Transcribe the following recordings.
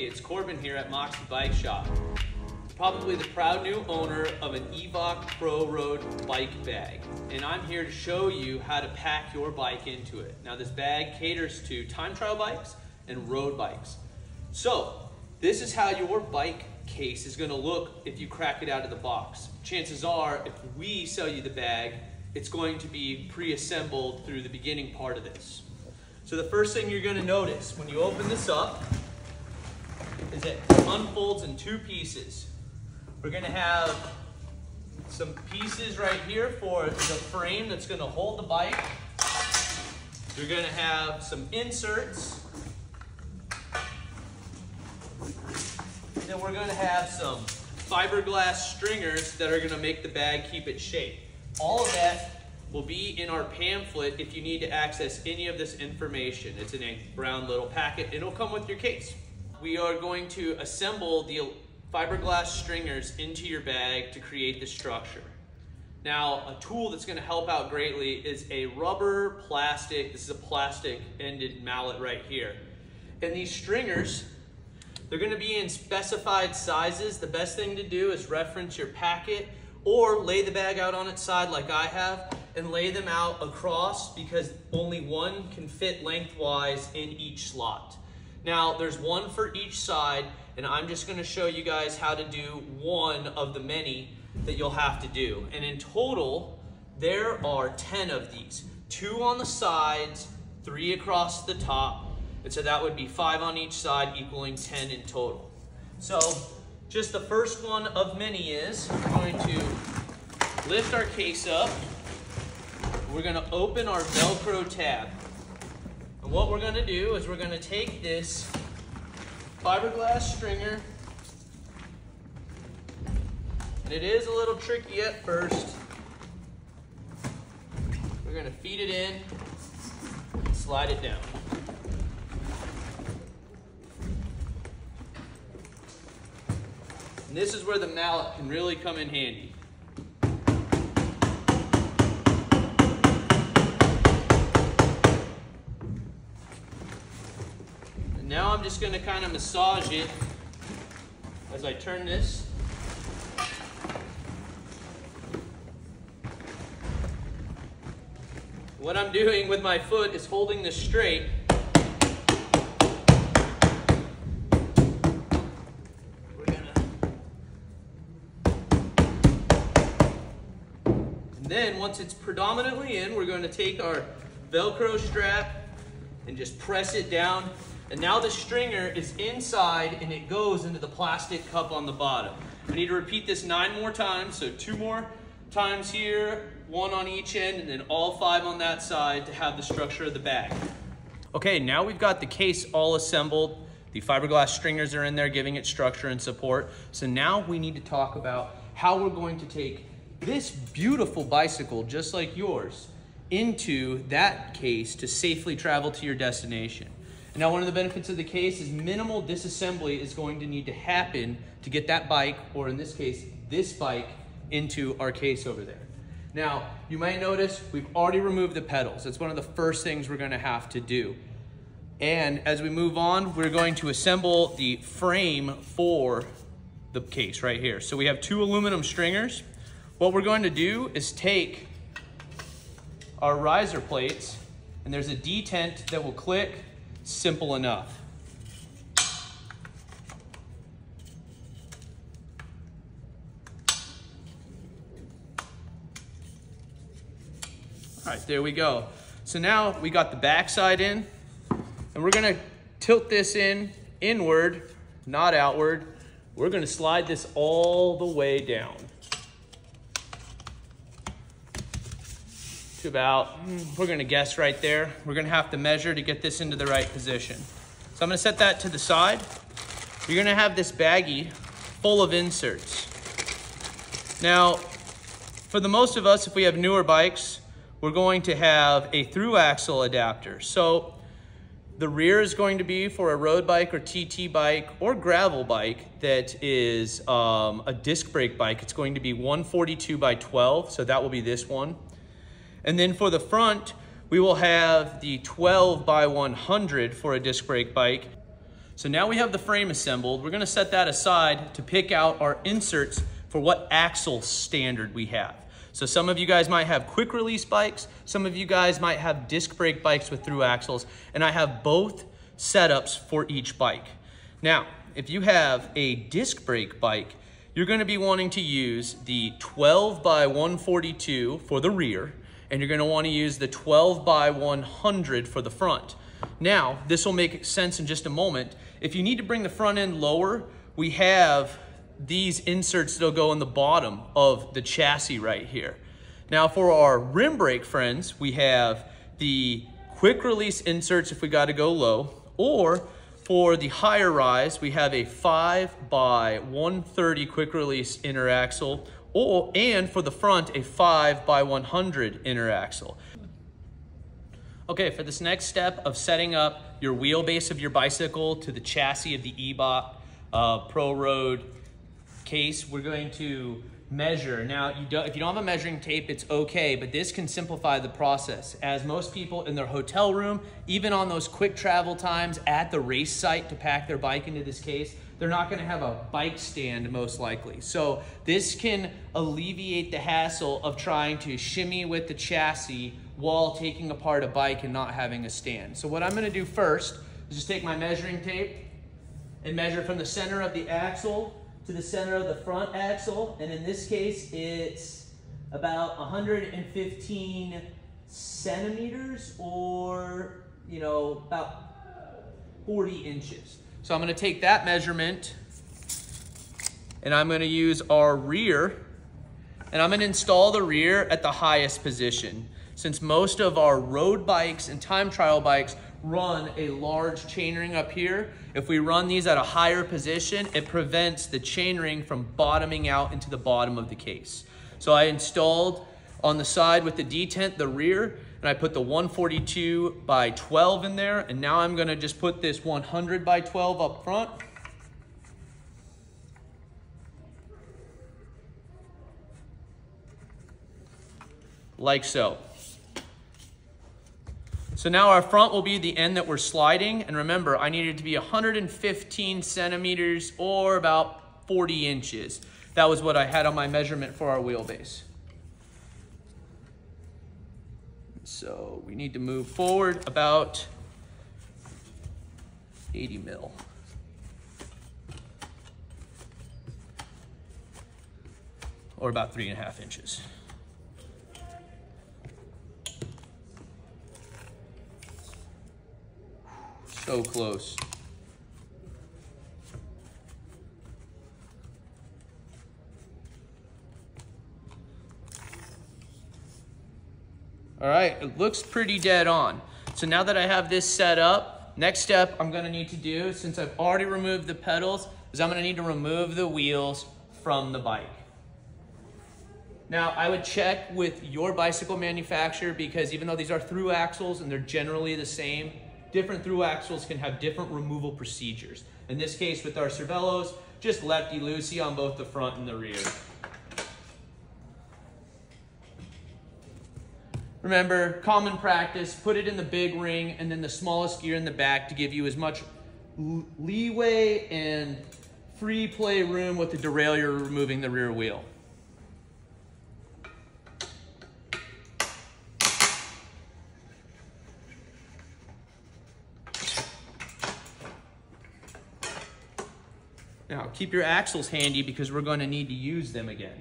Hey, it's Corbin here at Moxie Bike Shop. Probably the proud new owner of an EVOC Pro Road bike bag. And I'm here to show you how to pack your bike into it. Now this bag caters to time trial bikes and road bikes. So this is how your bike case is gonna look if you crack it out of the box. Chances are, if we sell you the bag, it's going to be pre-assembled through the beginning part of this. So the first thing you're gonna notice when you open this up is it unfolds in two pieces. We're gonna have some pieces right here for the frame that's gonna hold the bike. You're gonna have some inserts. And then we're gonna have some fiberglass stringers that are gonna make the bag keep its shape. All of that will be in our pamphlet if you need to access any of this information. It's in a brown little packet. It'll come with your case. We are going to assemble the fiberglass stringers into your bag to create the structure. Now, a tool that's gonna help out greatly is a rubber plastic. This is a plastic ended mallet right here. And these stringers, they're gonna be in specified sizes. The best thing to do is reference your packet or lay the bag out on its side like I have and lay them out across because only one can fit lengthwise in each slot. Now, there's one for each side, and I'm just gonna show you guys how to do one of the many that you'll have to do. And in total, there are 10 of these. 2 on the sides, 3 across the top, and so that would be 5 on each side, equaling 10 in total. So, just the first one of many is, we're going to lift our case up. We're gonna open our Velcro tab. And what we're gonna do is we're gonna take this fiberglass stringer, and it is a little tricky at first. We're gonna feed it in and slide it down. And this is where the mallet can really come in handy. And now I'm just going to kind of massage it as I turn this. What I'm doing with my foot is holding this straight. Then once it's predominantly in, we're going to take our Velcro strap and just press it down. And now the stringer is inside and it goes into the plastic cup on the bottom. I need to repeat this 9 more times. So 2 more times here, 1 on each end, and then all 5 on that side to have the structure of the bag. Okay, now we've got the case all assembled. The fiberglass stringers are in there giving it structure and support. So now we need to talk about how we're going to take this beautiful bicycle, just like yours, into that case to safely travel to your destination. Now, one of the benefits of the case is minimal disassembly is going to need to happen to get that bike, or in this case, this bike, into our case over there. Now, you might notice we've already removed the pedals. That's one of the first things we're gonna have to do. And as we move on, we're going to assemble the frame for the case right here. So we have 2 aluminum stringers. What we're going to do is take our riser plates, and there's a detent that will click. Simple enough. All right, there we go. So now we got the back side in, and we're gonna tilt this inward, not outward. We're gonna slide this all the way down. To about, we're gonna guess right there. We're gonna have to measure to get this into the right position. So I'm gonna set that to the side. You're gonna have this baggie full of inserts. Now, for the most of us, if we have newer bikes, we're going to have a through axle adapter. So the rear is going to be for a road bike or TT bike or gravel bike that is a disc brake bike. It's going to be 142 by 12, so that will be this one. And then for the front, we will have the 12 by 100 for a disc brake bike. So now we have the frame assembled. We're gonna set that aside to pick out our inserts for what axle standard we have. So some of you guys might have quick release bikes, some of you guys might have disc brake bikes with through axles, and I have both setups for each bike. Now, if you have a disc brake bike, you're gonna be wanting to use the 12 by 142 for the rear, and you're gonna wanna use the 12 by 100 for the front. Now, this will make sense in just a moment. If you need to bring the front end lower, we have these inserts that'll go in the bottom of the chassis right here. Now for our rim brake friends, we have the quick release inserts if we gotta go low, or for the higher rise, we have a 5 by 130 quick release inner axle, and for the front, a 5 by 100 inner axle. Okay, for this next step of setting up your wheelbase of your bicycle to the chassis of the EVOC Pro Road case, we're going to measure. Now, if you don't have a measuring tape, it's okay, but this can simplify the process, as most people in their hotel room, even on those quick travel times at the race site to pack their bike into this case, they're not gonna have a bike stand most likely. So this can alleviate the hassle of trying to shimmy with the chassis while taking apart a bike and not having a stand. So what I'm gonna do first is just take my measuring tape and measure from the center of the axle to the center of the front axle, and in this case it's about 115 centimeters, or about 40 inches. So I'm going to take that measurement and I'm going to use our rear, and I'm going to install the rear at the highest position. Since most of our road bikes and time trial bikes run a large chainring up here, if we run these at a higher position, it prevents the chainring from bottoming out into the bottom of the case. So I installed on the side with the detent the rear, and I put the 142 by 12 in there, and now I'm gonna just put this 100 by 12 up front. Like so. So now our front will be the end that we're sliding, and remember, I need it to be 115 centimeters or about 40 inches. That was what I had on my measurement for our wheelbase. So we need to move forward about 80 mil. Or about 3.5 inches. So close. All right, it looks pretty dead on. So now that I have this set up, next step I'm gonna need to do, since I've already removed the pedals, is I'm gonna need to remove the wheels from the bike. Now, I would check with your bicycle manufacturer, because even though these are through axles and they're generally the same, different through axles can have different removal procedures. In this case, with our Cervelos, just lefty-loosey on both the front and the rear. Remember, common practice, put it in the big ring and then the smallest gear in the back to give you as much leeway and free play room with the derailleur removing the rear wheel. Now, keep your axles handy because we're going to need to use them again.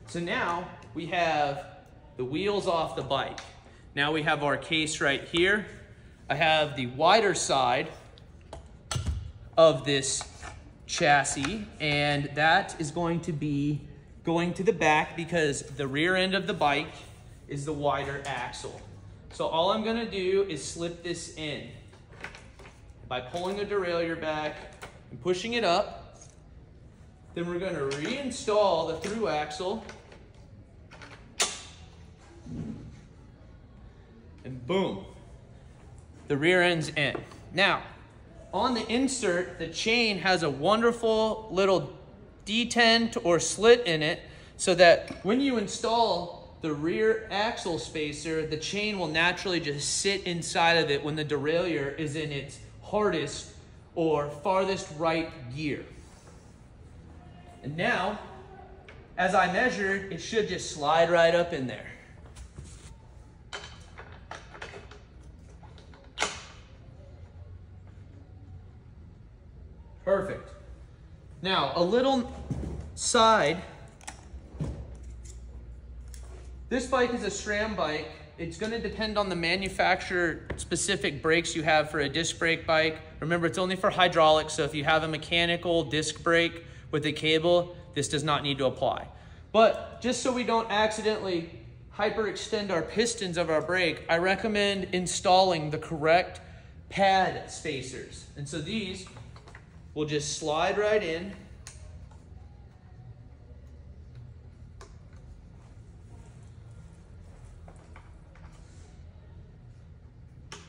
So now we have the wheels off the bike. Now we have our case right here. I have the wider side of this chassis, and that is going to be going to the back because the rear end of the bike is the wider axle. So all I'm going to do is slip this in by pulling the derailleur back and pushing it up. Then we're going to reinstall the through axle. And boom, the rear end's in. Now, on the insert, the chain has a wonderful little detent or slit in it so that when you install the rear axle spacer, the chain will naturally just sit inside of it when the derailleur is in its hardest or farthest right gear. And now, as I measure, it should just slide right up in there. Perfect. Now, a little side. This bike is a SRAM bike. It's going to depend on the manufacturer specific brakes you have for a disc brake bike. Remember, it's only for hydraulics, so if you have a mechanical disc brake with a cable, this does not need to apply. But just so we don't accidentally hyperextend our pistons of our brake, I recommend installing the correct pad spacers. And so these will just slide right in.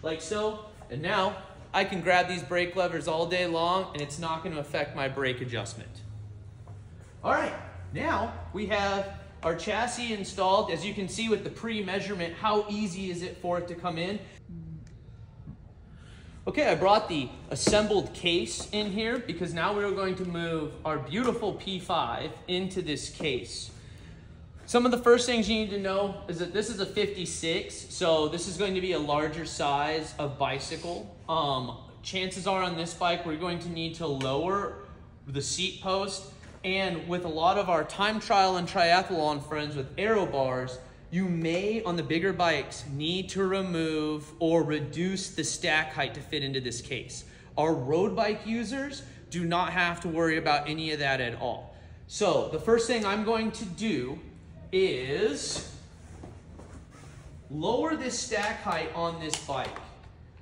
Like so. And now I can grab these brake levers all day long and it's not going to affect my brake adjustment. All right, now we have our chassis installed. As you can see with the pre-measurement, how easy is it for it to come in? Okay, I brought the assembled case in here because now we're going to move our beautiful P5 into this case. Some of the first things you need to know is that this is a 56, so this is going to be a larger size of bicycle. Chances are on this bike, we're going to need to lower the seat post, and with a lot of our time trial and triathlon friends with aero bars, you may, on the bigger bikes, need to remove or reduce the stack height to fit into this case. Our road bike users do not have to worry about any of that at all. So the first thing I'm going to do is lower this stack height on this bike.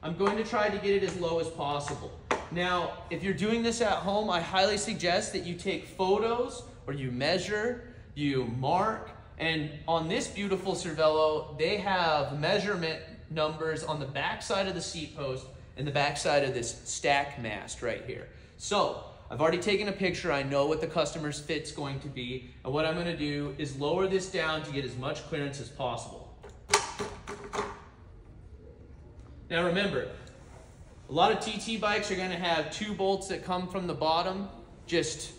I'm going to try to get it as low as possible. Now, if you're doing this at home, I highly suggest that you take photos or you measure, you mark, and on this beautiful Cervelo, they have measurement numbers on the back side of the seat post and the back side of this stack mast right here. So I've already taken a picture. I know what the customer's fit's going to be. And what I'm going to do is lower this down to get as much clearance as possible. Now remember, a lot of TT bikes are going to have 2 bolts that come from the bottom. Just,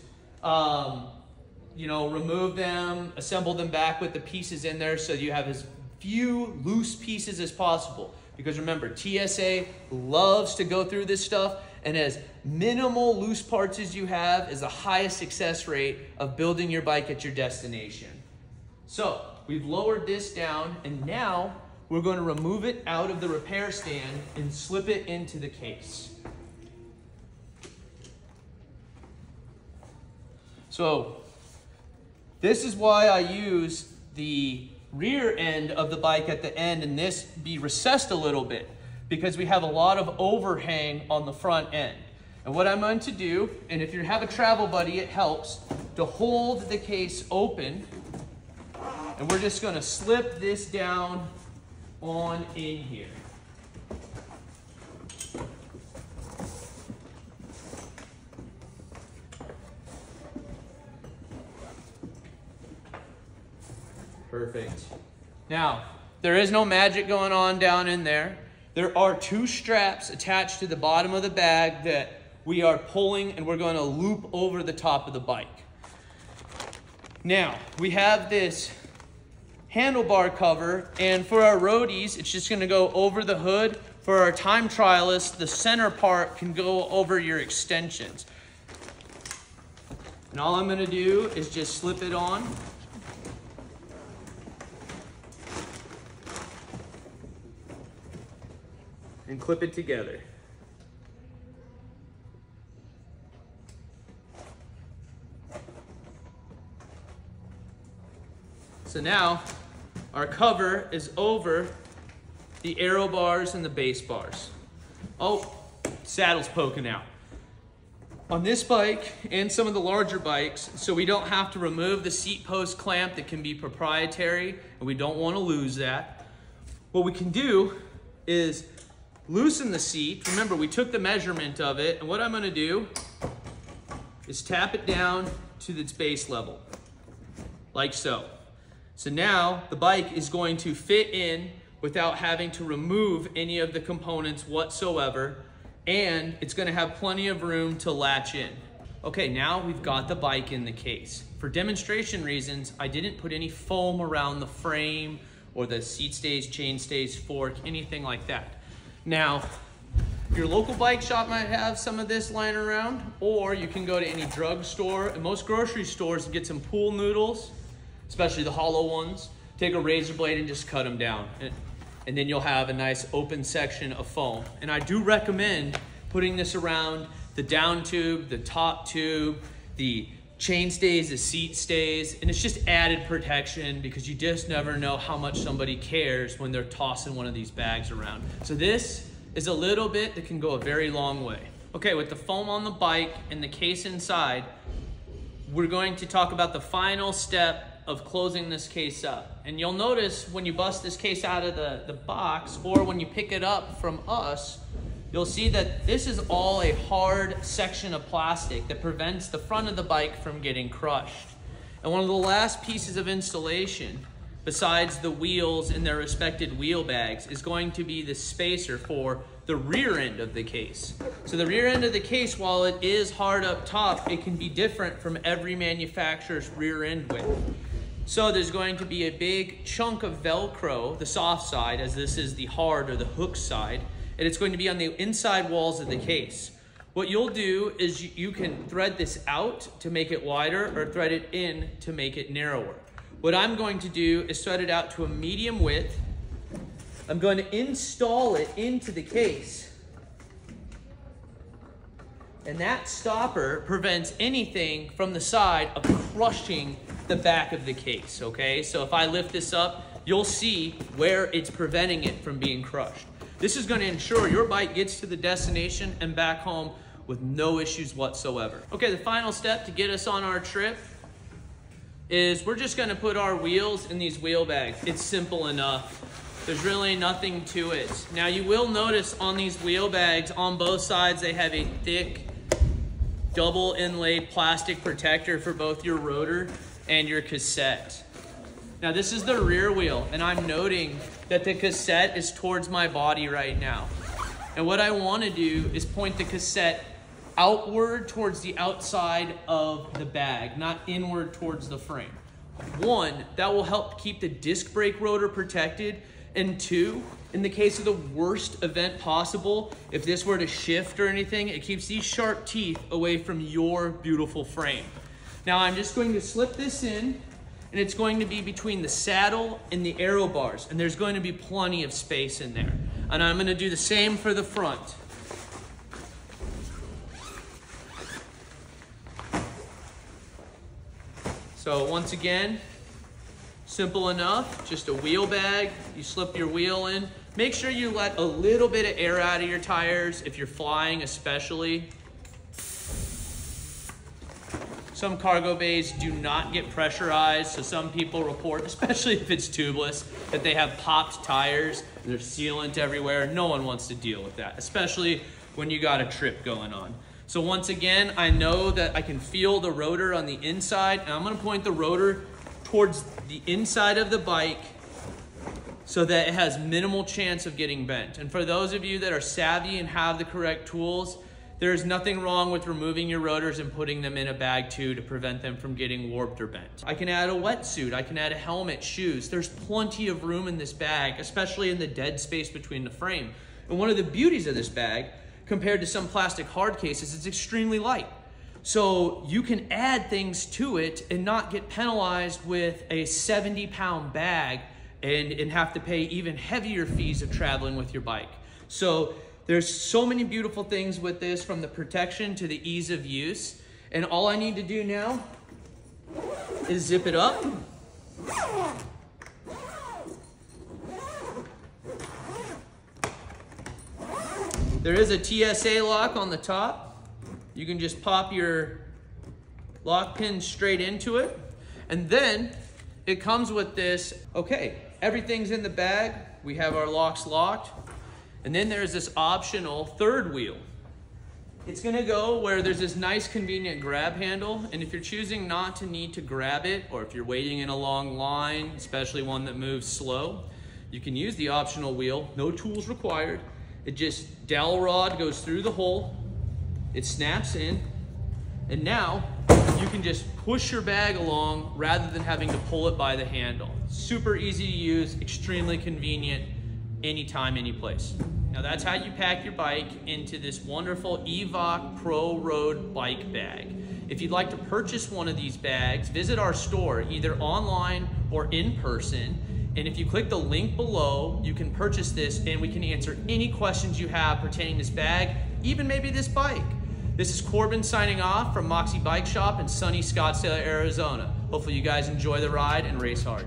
remove them, assemble them back with the pieces in there so you have as few loose pieces as possible. Because remember, TSA loves to go through this stuff, and as minimal loose parts as you have is the highest success rate of building your bike at your destination. So we've lowered this down, and now we're going to remove it out of the repair stand and slip it into the case. So this is why I use the rear end of the bike at the end and this be recessed a little bit, because we have a lot of overhang on the front end. And what I'm going to do, and if you have a travel buddy, it helps to hold the case open, and we're just going to slip this down on in here. Perfect. Now, there is no magic going on down in there. There are 2 straps attached to the bottom of the bag that we are pulling, and we're going to loop over the top of the bike. Now, we have this handlebar cover, and for our roadies, it's just going to go over the hood. For our time trialists, the center part can go over your extensions. And all I'm going to do is just slip it on. And clip it together. So now our cover is over the aero bars and the base bars. Oh, saddle's poking out. On this bike and some of the larger bikes, so we don't have to remove the seat post clamp that can be proprietary, and we don't want to lose that. What we can do is loosen the seat. Remember, we took the measurement of it, and what I'm going to do is tap it down to its base level, like so. So now the bike is going to fit in without having to remove any of the components whatsoever. and it's gonna have plenty of room to latch in. Okay, now we've got the bike in the case. For demonstration reasons, I didn't put any foam around the frame or the seat stays, chain stays, fork, anything like that. Now, your local bike shop might have some of this lying around, or you can go to any drugstore and most grocery stores and get some pool noodles, especially the hollow ones. Take a razor blade and just cut them down. And then you'll have a nice open section of foam. And I do recommend putting this around the down tube, the top tube, the chain stays, the seat stays, and it's just added protection because you just never know how much somebody cares when they're tossing one of these bags around. So this is a little bit that can go a very long way. Okay, with the foam on the bike and the case inside, we're going to talk about the final step of closing this case up. And you'll notice when you bust this case out of the box, or when you pick it up from us, you'll see that this is all a hard section of plastic that prevents the front of the bike from getting crushed. And one of the last pieces of installation, besides the wheels and their respected wheel bags, is going to be the spacer for the rear end of the case. So the rear end of the case, while it is hard up top, it can be different from every manufacturer's rear end width. So there's going to be a big chunk of Velcro, the soft side, as this is the hard or the hook side, and it's going to be on the inside walls of the case. What you'll do is you can thread this out to make it wider or thread it in to make it narrower. What I'm going to do is thread it out to a medium width. I'm going to install it into the case. And that stopper prevents anything from the side of crushing the back of the case, okay? So if I lift this up, you'll see where it's preventing it from being crushed. This is going to ensure your bike gets to the destination and back home with no issues whatsoever. Okay, the final step to get us on our trip is we're just going to put our wheels in these wheel bags. It's simple enough. There's really nothing to it. Now you will notice on these wheel bags on both sides they have a thick double inlaid plastic protector for both your rotor and your cassette. Now this is the rear wheel, and I'm noting that the cassette is towards my body right now. And what I want to do is point the cassette outward towards the outside of the bag, not inward towards the frame. One, that will help keep the disc brake rotor protected. And two, in the case of the worst event possible, if this were to shift or anything, it keeps these sharp teeth away from your beautiful frame. Now I'm just going to slip this in, and it's going to be between the saddle and the aero bars, and there's going to be plenty of space in there. And I'm going to do the same for the front. So once again, simple enough, just a wheel bag. You slip your wheel in. Make sure you let a little bit of air out of your tires if you're flying especially. Some cargo bays do not get pressurized, so some people report, especially if it's tubeless, that they have popped tires and there's sealant everywhere. No one wants to deal with that, especially when you got a trip going on. So once again, I know that I can feel the rotor on the inside, and I'm gonna point the rotor towards the inside of the bike so that it has minimal chance of getting bent. And for those of you that are savvy and have the correct tools, there is nothing wrong with removing your rotors and putting them in a bag too to prevent them from getting warped or bent. I can add a wetsuit, I can add a helmet, shoes. There's plenty of room in this bag, especially in the dead space between the frame. And one of the beauties of this bag, compared to some plastic hard cases, it's extremely light. So you can add things to it and not get penalized with a 70-pound bag and have to pay even heavier fees of traveling with your bike. So there's so many beautiful things with this, from the protection to the ease of use. And all I need to do now is zip it up. There is a TSA lock on the top. You can just pop your lock pin straight into it. And then it comes with this, okay, everything's in the bag. We have our locks locked. And then there's this optional third wheel. It's gonna go where there's this nice convenient grab handle, and if you're choosing not to need to grab it, or if you're waiting in a long line, especially one that moves slow, you can use the optional wheel, no tools required, dowel rod goes through the hole, it snaps in, and now you can just push your bag along rather than having to pull it by the handle. Super easy to use, extremely convenient, anytime, any place. Now that's how you pack your bike into this wonderful EVOC Pro Road bike bag. If you'd like to purchase one of these bags, visit our store either online or in person. And if you click the link below, you can purchase this and we can answer any questions you have pertaining to this bag, even maybe this bike. This is Corbin signing off from Moxie Bike Shop in sunny Scottsdale, Arizona. Hopefully you guys enjoy the ride and race hard.